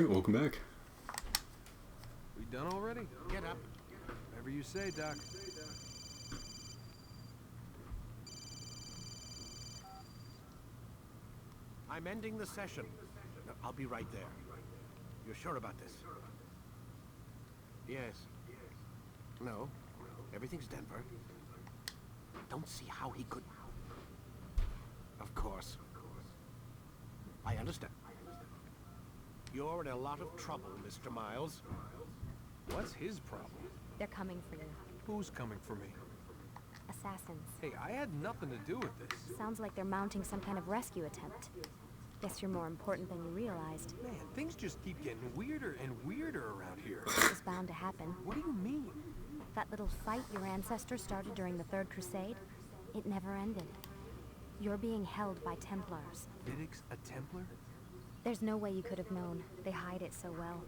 Alright, welcome back. We done already? Get up. Whatever you say, Doc. I'm ending the session. No, I'll be right there. You're sure about this? Yes. No. Everything's Denver. Don't see how he could... Of course. I understand. You're in a lot of trouble, Mr. Miles. What's his problem? They're coming for you. Who's coming for me? Assassins. Hey, I had nothing to do with this. Sounds like they're mounting some kind of rescue attempt. Guess you're more important than you realized. Man, things just keep getting weirder and weirder around here. It was bound to happen. What do you mean? That little fight your ancestors started during the Third Crusade, it never ended. You're being held by Templars. Vidic's a Templar? There's no way you could have known. They hide it so well.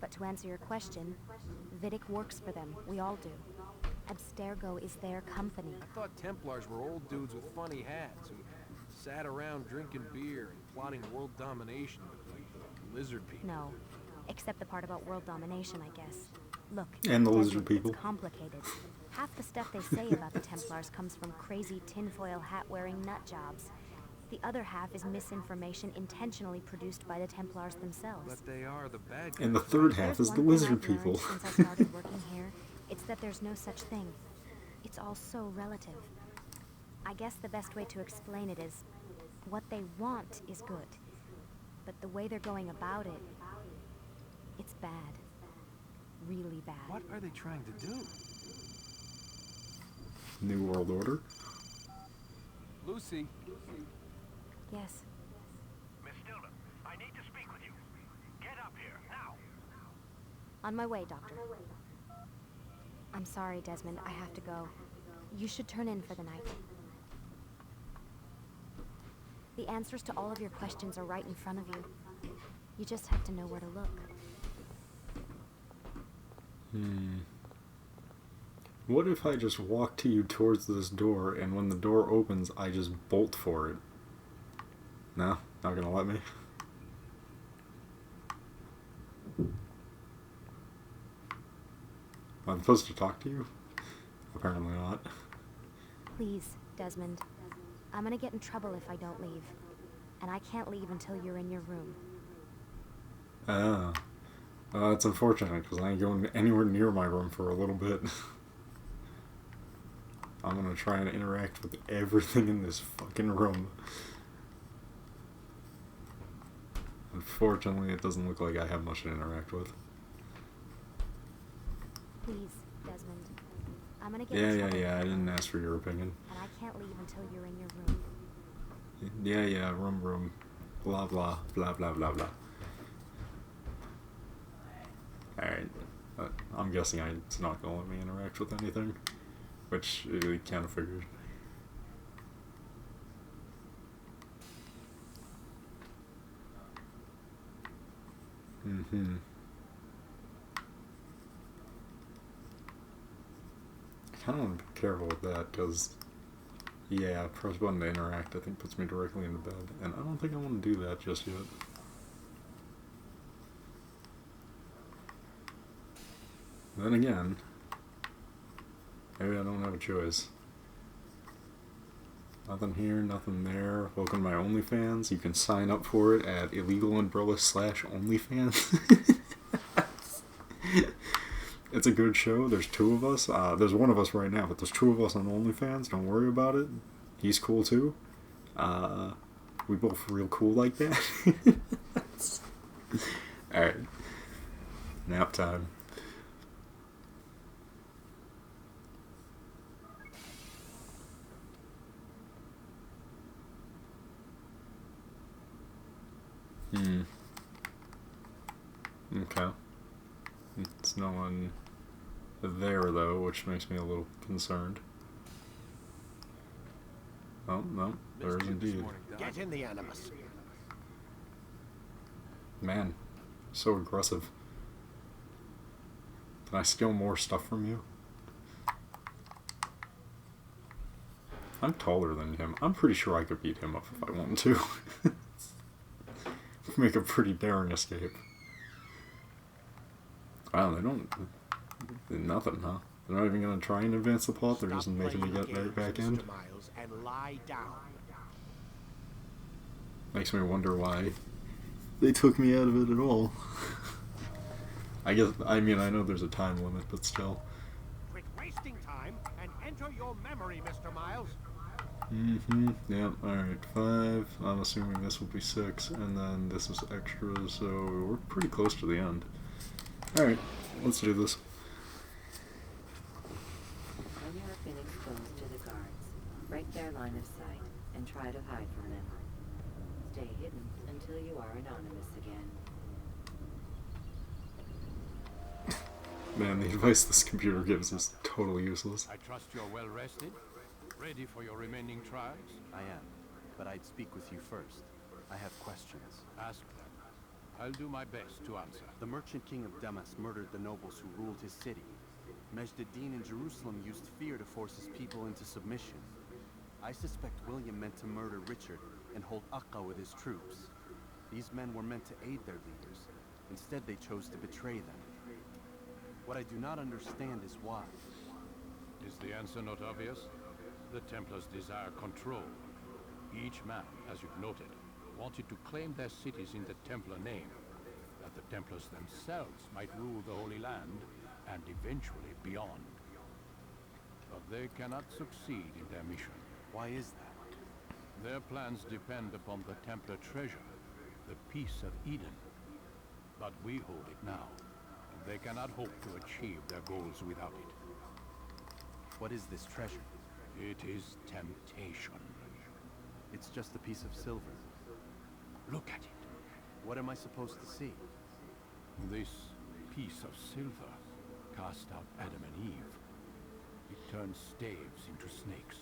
But to answer your question, Vidic works for them. We all do. Abstergo is their company. I thought Templars were old dudes with funny hats who sat around drinking beer and plotting world domination with, like, lizard people. No. Except the part about world domination, I guess. Look, And the Desmond, lizard people. It's complicated. Half the stuff they say about the Templars comes from crazy tinfoil hat-wearing nut jobs. The other half is misinformation intentionally produced by the Templars themselves. But they are the bad guys. And the third If half there's is the one thing lizard I've learned people. Since I started working here, it's that there's no such thing. It's all so relative. I guess the best way to explain it is, what they want is good, but the way they're going about it, it's bad. Really bad. What are they trying to do? New World Order. Lucy. Yes. Miss Stillman, I need to speak with you. Get up here, now. On my way, Doctor. I'm sorry, Desmond. I have to go. You should turn in for the night. The answers to all of your questions are right in front of you. You just have to know where to look. What if I just walk to you towards this door, and when the door opens, I just bolt for it? No? Not gonna let me? I'm supposed to talk to you? Apparently not. Please, Desmond. I'm gonna get in trouble if I don't leave. And I can't leave until you're in your room. That's unfortunate, because I ain't going anywhere near my room for a little bit. I'm gonna try and interact with everything in this fucking room. Unfortunately, it doesn't look like I have much to interact with. Please, Desmond. I'm gonna get in trouble. Yeah, I didn't ask for your opinion. And I can't leave until you're in your room. Yeah, room. Blah, blah, blah, blah, blah, blah. Alright. I'm guessing it's not gonna let me interact with anything. Which I kind of figured. I kind of want to be careful with that, because, yeah, press button to interact, I think puts me directly into bed, and I don't think I want to do that just yet. Then again, maybe I don't have a choice. Nothing here, nothing there. Welcome to my OnlyFans. You can sign up for it at illegalumbrella/OnlyFans. It's a good show. There's two of us. There's one of us right now, but there's two of us on OnlyFans. Don't worry about it. He's cool too. We both real cool like that. Alright. Nap time. Okay. It's no one there, though, which makes me a little concerned. Oh, no, there is indeed. Get in the Animus. Man, so aggressive. Can I steal more stuff from you? I'm taller than him. I'm pretty sure I could beat him up if I wanted to. Make a pretty daring escape. Wow, they don't... Nothing, huh? They're not even going to try and advance the plot, they're just making me get right back in. Mr. Miles, and lie down. Makes me wonder why they took me out of it at all. I mean, I know there's a time limit, but still. Quit wasting time and enter your memory, Mr. Miles. Mm-hmm, yep, alright, 5, I'm assuming this will be 6, and then this is extra, so we're pretty close to the end. Alright, let's do this. When you have been exposed to the guards, break their line of sight and try to hide from them. Stay hidden until you are anonymous again. Man, the advice this computer gives is totally useless. I trust you're well rested? Ready for your remaining trials? I am, but I'd speak with you first. I have questions. Ask them. I'll do my best to answer. The merchant king of Damas murdered the nobles who ruled his city. Majd-ad-Din in Jerusalem used fear to force his people into submission. I suspect William meant to murder Richard and hold Akka with his troops. These men were meant to aid their leaders. Instead, they chose to betray them. What I do not understand is why. Is the answer not obvious? The Templars desire control. Each man, as you've noted, wanted to claim their cities in the Templar name, that the Templars themselves might rule the Holy Land, and eventually beyond. But they cannot succeed in their mission. Why is that? Their plans depend upon the Templar treasure, the Peace of Eden. But we hold it now, and they cannot hope to achieve their goals without it. What is this treasure? It is temptation. It's just a piece of silver. Look at it. What am I supposed to see? This piece of silver cast out Adam and Eve. It turned staves into snakes,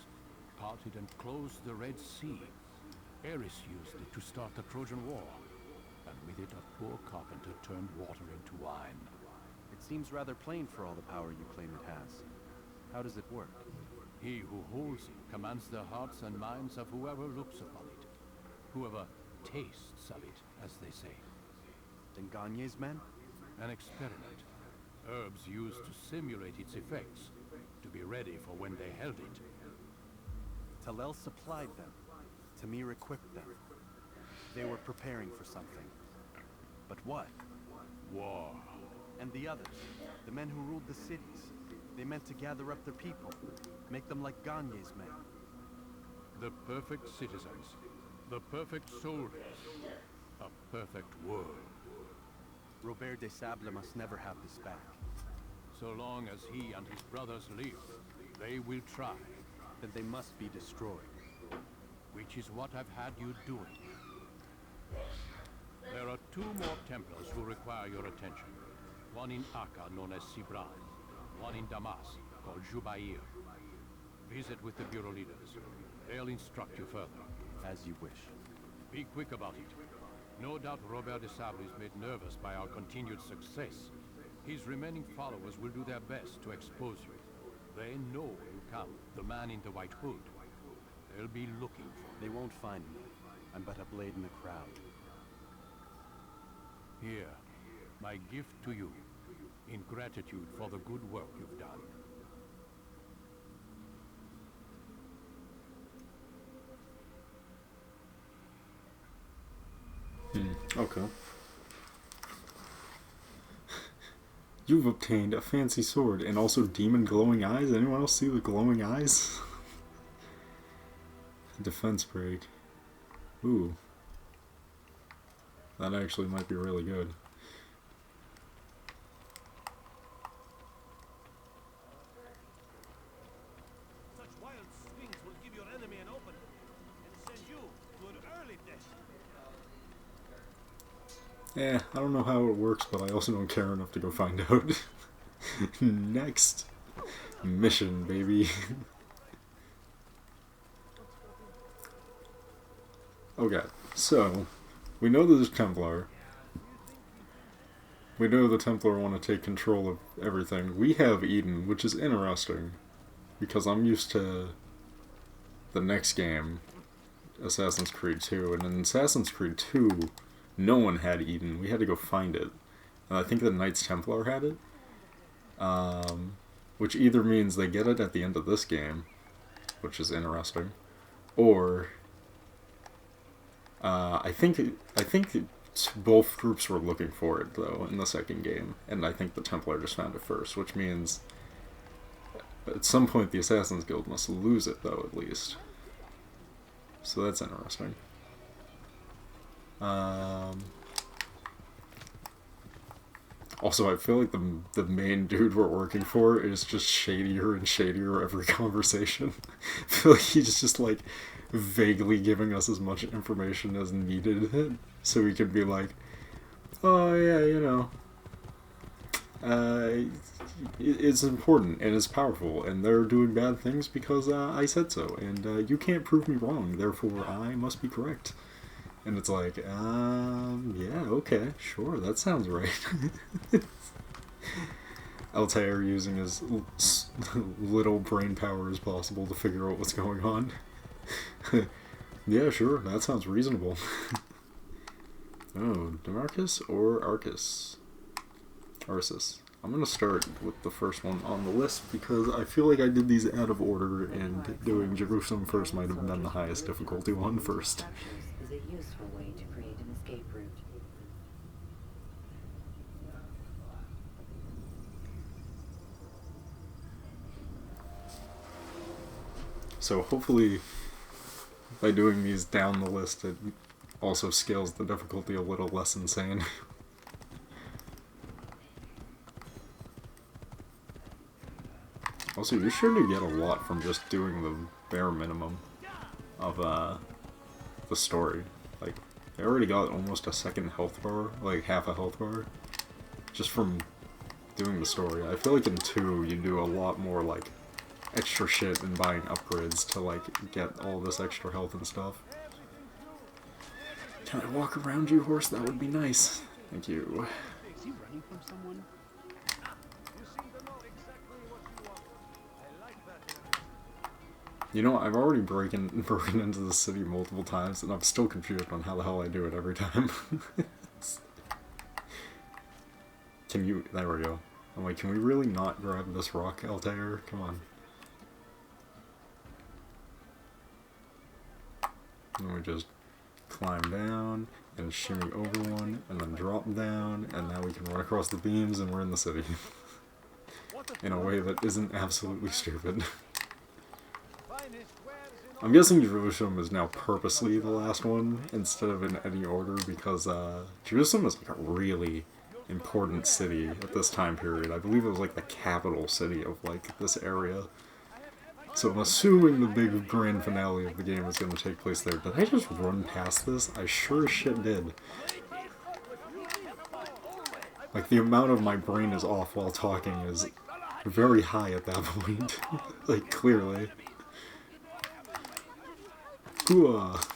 parted and closed the Red Sea. Eris used it to start the Trojan War, and with it a poor carpenter turned water into wine. It seems rather plain for all the power you claim it has. How does it work? He who holds it commands the hearts and minds of whoever looks upon it, whoever tastes of it, as they say. Then Gagne's men? An experiment. Herbs used to simulate its effects, to be ready for when they held it. Talel supplied them. Tamir equipped them. They were preparing for something. But what? War. And the others, the men who ruled the cities, they meant to gather up their people, make them like Gagne's men. The perfect citizens, the perfect soldiers, a perfect world. Robert de Sable must never have this back. So long as he and his brothers live, they will try. Then they must be destroyed. Which is what I've had you doing. There are 2 more Templars who require your attention. One in Akka, known as Sibran. One in Damas, called Jubair. Visit with the Bureau leaders. They'll instruct you further. As you wish. Be quick about it. No doubt Robert de Sable is made nervous by our continued success. His remaining followers will do their best to expose you. They know you come, the man in the white hood. They'll be looking for you. They won't find me. I'm but a blade in the crowd. Here, my gift to you, in gratitude for the good work you've done. Okay. You've obtained a fancy sword and also demon glowing eyes. Anyone else see the glowing eyes? Defense break. Ooh. That actually might be really good. Such wild swings will give your enemy an opening and send you to an early death. Yeah, I don't know how it works, but I also don't care enough to go find out. Next mission, baby. Okay, so we know that there's Templar. We know the Templar want to take control of everything. We have Eden, which is interesting, because I'm used to the next game, Assassin's Creed 2, and in Assassin's Creed 2, no one had Eden. We had to go find it. I think the Knights Templar had it. Which either means they get it at the end of this game, which is interesting, or I think both groups were looking for it though in the second game, and I think the Templar just found it first, which means at some point the Assassin's Guild must lose it though, at least. So that's interesting. Also, I feel like the main dude we're working for is just shadier and shadier every conversation. I feel like he's just like vaguely giving us as much information as needed, so we could be like, oh yeah, you know, it's important and it's powerful, and they're doing bad things because I said so, and you can't prove me wrong, therefore I must be correct. And it's like, yeah, okay, sure, that sounds right. Altair using as little brain power as possible to figure out what's going on. Yeah, sure, that sounds reasonable. Oh, Demarcus or Arcus? Arceus. I'm gonna start with the first one on the list because I feel like I did these out of order, and doing Jerusalem first might have been the highest difficulty one first. Is a useful way to create an escape route. So hopefully by doing these down the list it also scales the difficulty a little less insane. Also, you sure do get a lot from just doing the bare minimum of the story. Like, I already got almost a second health bar, like half a health bar, just from doing the story. I feel like in 2 you do a lot more like extra shit and buying upgrades to like get all this extra health and stuff. Can I walk around you, horse? That would be nice. Thank you. Is he running from someone? You know, I've already broken into the city multiple times, and I'm still confused on how the hell I do it every time. Can you... There we go. I'm like, can we really not grab this rock, Altair? Come on. And we just climb down, and shimmy over one, and then drop down, and now we can run across the beams, and we're in the city. In a way that isn't absolutely stupid. I'm guessing Jerusalem is now purposely the last one, instead of in any order, because Jerusalem is like a really important city at this time period. I believe it was like the capital city of like this area. So I'm assuming the big grand finale of the game is going to take place there. Did I just run past this? I sure as shit did. Like, the amount of my brain is off while talking is very high at that point. Like, clearly. Hooah.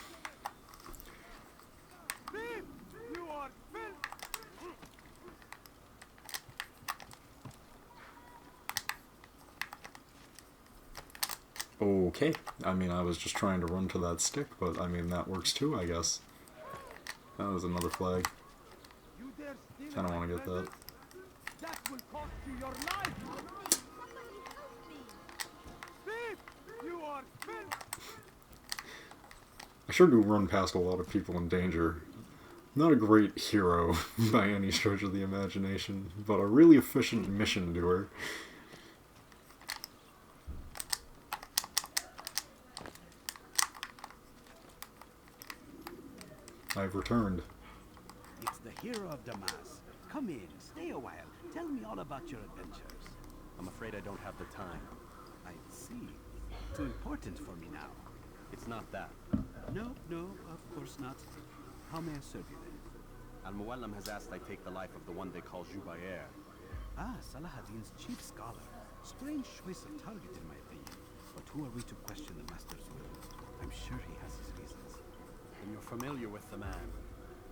Okay, I mean, I was just trying to run to that stick, but I mean, that works too, I guess. That was another flag. Kinda wanna get that. That will cost you your life. Thief! You are filth! I sure do run past a lot of people in danger. Not a great hero by any stretch of the imagination, but a really efficient mission doer. I've returned. It's the hero of Damas. Come in, stay a while. Tell me all about your adventures. I'm afraid I don't have the time. I see. Too important for me now. It's not that. No, of course not. How may I serve you then? Al-Muallim has asked I take the life of the one they call Jubair. Ah, Salahadin's chief scholar. Strange choice of target in my opinion. But who are we to question the master's will? I'm sure he has his reasons. And you're familiar with the man.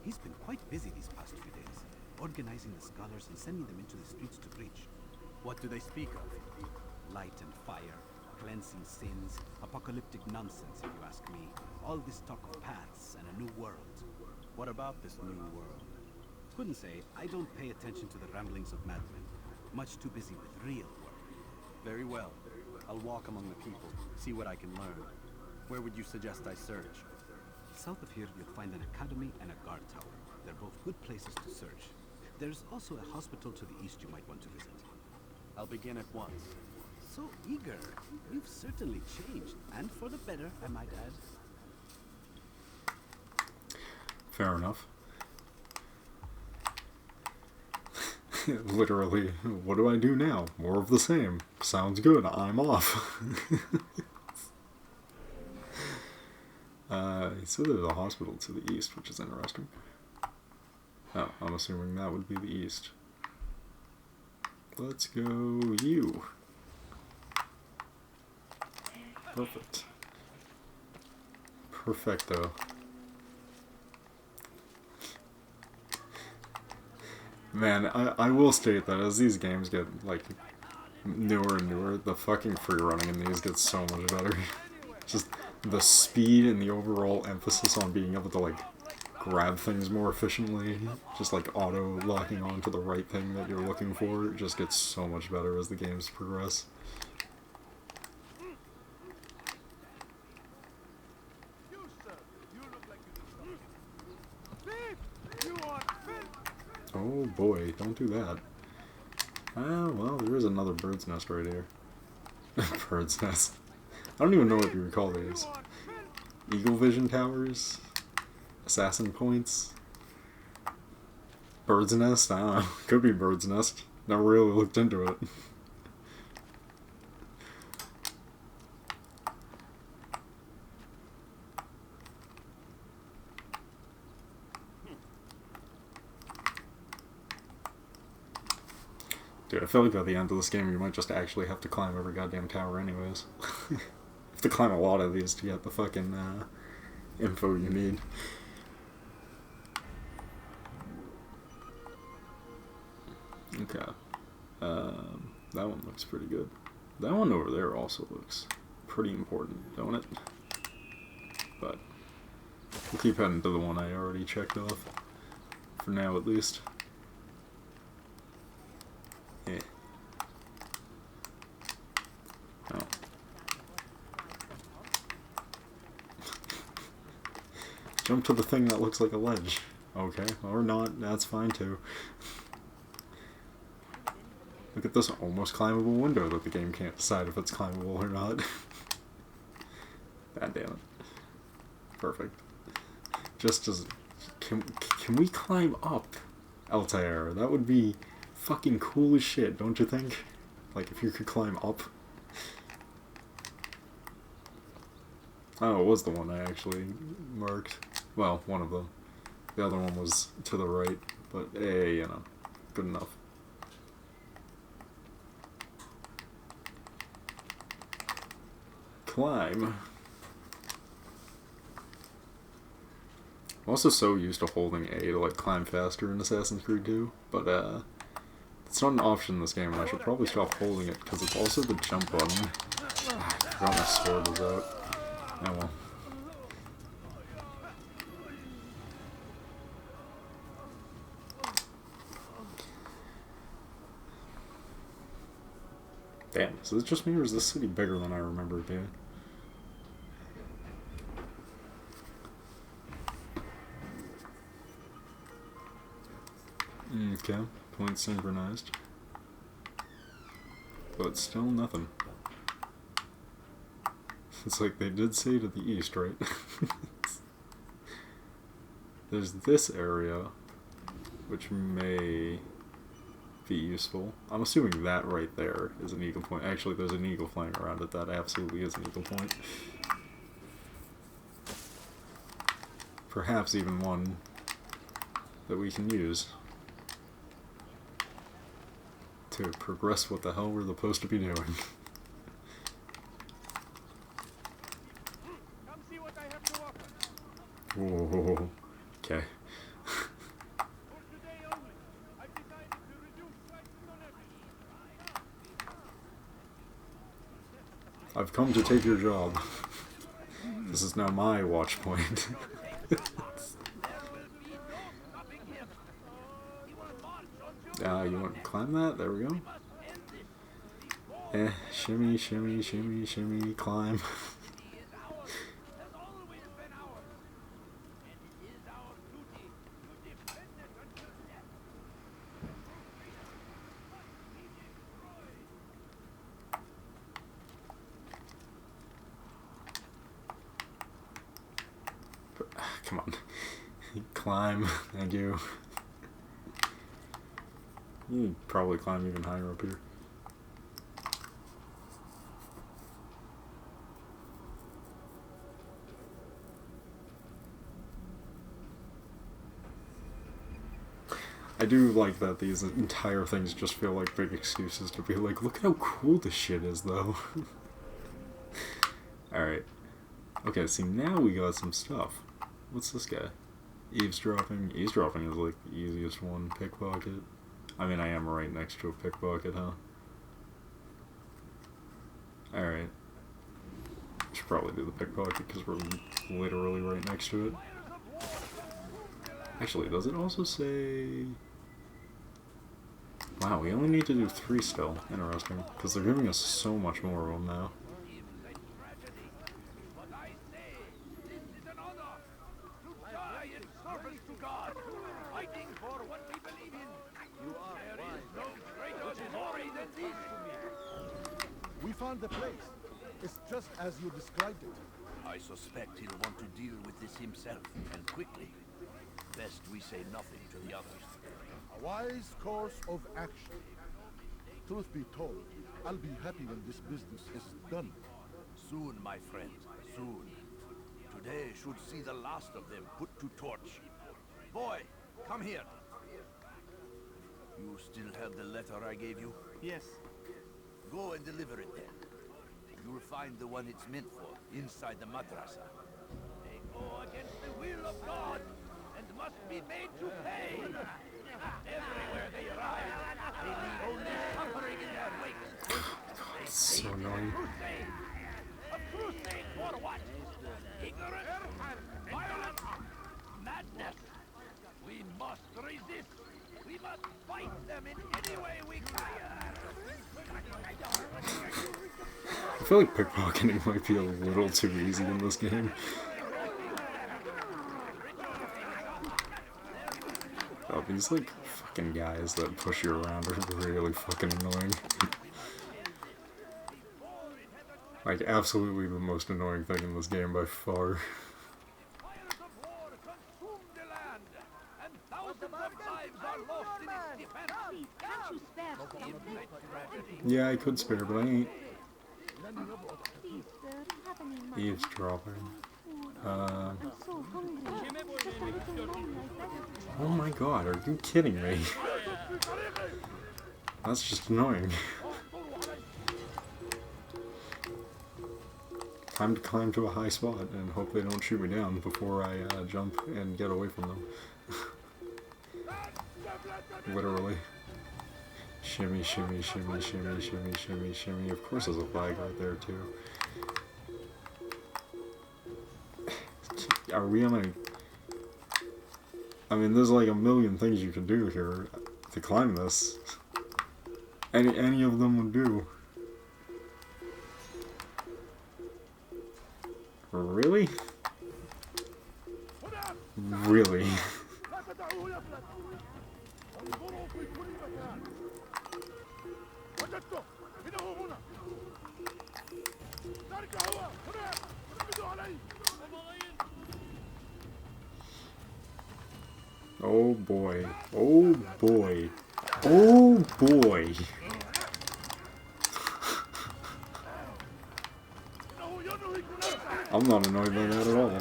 He's been quite busy these past few days, organizing the scholars and sending them into the streets to preach. What do they speak of? Light and fire, cleansing sins, apocalyptic nonsense, if you ask me. All this talk of paths and a new world. What about this new world? Couldn't say. I don't pay attention to the ramblings of madmen. Much too busy with real work. Very well. I'll walk among the people, see what I can learn. Where would you suggest I search? South of here, you'll find an academy and a guard tower. They're both good places to search. There's also a hospital to the east you might want to visit. I'll begin at once. So eager. You've certainly changed, and for the better, I might add. Fair enough. Literally, what do I do now? More of the same. Sounds good, I'm off. He said there's a hospital to the east, which is interesting. Oh, I'm assuming that would be the east. Let's go you. Perfect. Perfecto. Man, I will state that as these games get, like, newer and newer, the fucking free running in these gets so much better. Just the speed and the overall emphasis on being able to, like, grab things more efficiently, just like auto locking onto the right thing that you're looking for, it just gets so much better as the games progress. Oh boy, don't do that. Ah, well, there is another bird's nest right here. Bird's nest. I don't even know what you would call these. Eagle vision towers? Assassin points? Bird's nest? I don't know. Could be bird's nest. Never really looked into it. Dude, I feel like by the end of this game you might just actually have to climb every goddamn tower anyways. You have to climb a lot of these to get the fucking info you need. Okay. That one looks pretty good. That one over there also looks pretty important, don't it? But we'll keep heading to the one I already checked off. For now, at least. Yeah. Oh. Jump to the thing that looks like a ledge. Okay, or not, that's fine too. Look at this almost climbable window that the game can't decide if it's climbable or not. God damn it. Perfect. Just as... Can we climb up Altair? That would be fucking cool as shit, don't you think? Like, if you could climb up. Oh, it was the one I actually marked. Well, one of them. The other one was to the right, but hey, you know, good enough. Climb. I'm also so used to holding A to like climb faster in Assassin's Creed 2, but it's not an option in this game, and I should probably stop holding it because it's also the jump button. I forgot my sword was out. Oh well. Damn, so is it just me or is this city bigger than I remember it being? Okay, point synchronized. But still nothing. It's like they did say to the east, right? There's this area, which may be useful. I'm assuming that right there is an eagle point. Actually, there's an eagle flying around it. That absolutely is an eagle point. Perhaps even one that we can use to progress what the hell we're supposed to be doing. Come see what I have to offer. Whoa. Okay. For today only, I've decided to reduce prices on everything. I've come to take your job. This is now my watch point. You want to climb that? There we go. Shimmy, shimmy, shimmy, shimmy, climb. Come on. Climb. Thank you. You can probably climb even higher up here. I do like that these entire things just feel like big excuses to be like, look how cool this shit is, though. Alright. Okay, see, now we got some stuff. What's this guy? Eavesdropping. Eavesdropping is like the easiest one. Pickpocket. I mean, I am right next to a pickpocket, huh? Alright. Should probably do the pickpocket because we're literally right next to it. Actually, does it also say... Wow, we only need to do 3 still. Interesting. Because they're giving us so much more of them now. We found the place. It's just as you described it. I suspect he'll want to deal with this himself, and quickly. Best we say nothing to the others. A wise course of action. Truth be told, I'll be happy when this business is done. Soon, my friend, soon. Today should see the last of them put to torch. Boy, come here. You still have the letter I gave you? Yes. Go and deliver it then. You'll find the one it's meant for inside the madrasa. They go against the will of God and must be made to pay. Everywhere they arrive, they leave only suffering in their wake. It's so annoying. A crusade for what? Ignorance, violence, madness. We must resist. We must fight them in any way we can. I feel like pickpocketing might be a little too easy in this game. Oh, these like fucking guys that push you around are really fucking annoying. Like, absolutely the most annoying thing in this game by far. Yeah, I could spare, but I ain't. Eavesdropping. Oh my god, are you kidding me? That's just annoying. Time to climb to a high spot and hope they don't shoot me down before I jump and get away from them. Literally. Shimmy, shimmy, shimmy, shimmy, shimmy, shimmy, shimmy. Of course there's a flag right there too. Are we on a... I mean, there's like a million things you can do here to climb this. Any of them would do. Really? Really? Oh boy. Oh boy. Oh boy. I'm not annoyed by that at all.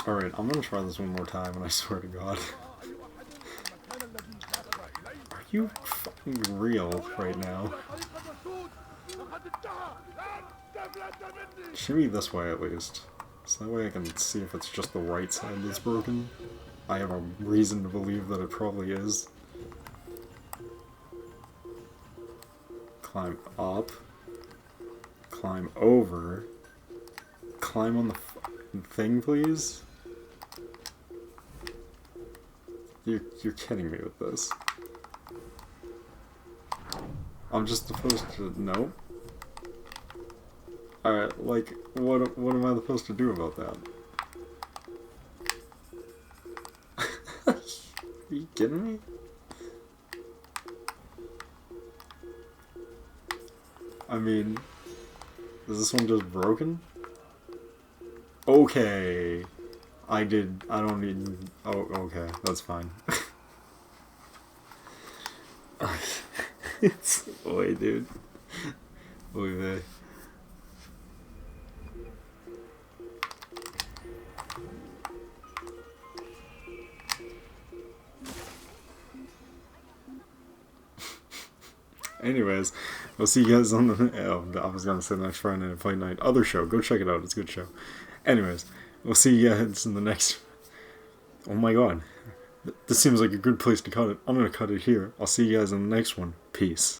Alright, I'm gonna try this one more time and I swear to God. Are you fucking real right now? Shimmy this way at least. So that way I can see if it's just the right side that's broken. I have a reason to believe that it probably is. Climb up. Climb over. Climb on the... thing, please? You're kidding me with this. I'm just supposed to know? Alright, like, what am I supposed to do about that? Are you kidding me? I mean, is this one just broken? Okay. I don't need... Oh, okay, that's fine. It's... Oi, dude. Oy vey. Anyways, we'll see you guys on the... Oh, I was gonna say the next Friday Night Fight Night other show. Go check it out. It's a good show. Anyways, we'll see you guys in the next... Oh my god. This seems like a good place to cut it. I'm gonna cut it here. I'll see you guys in the next one. Peace.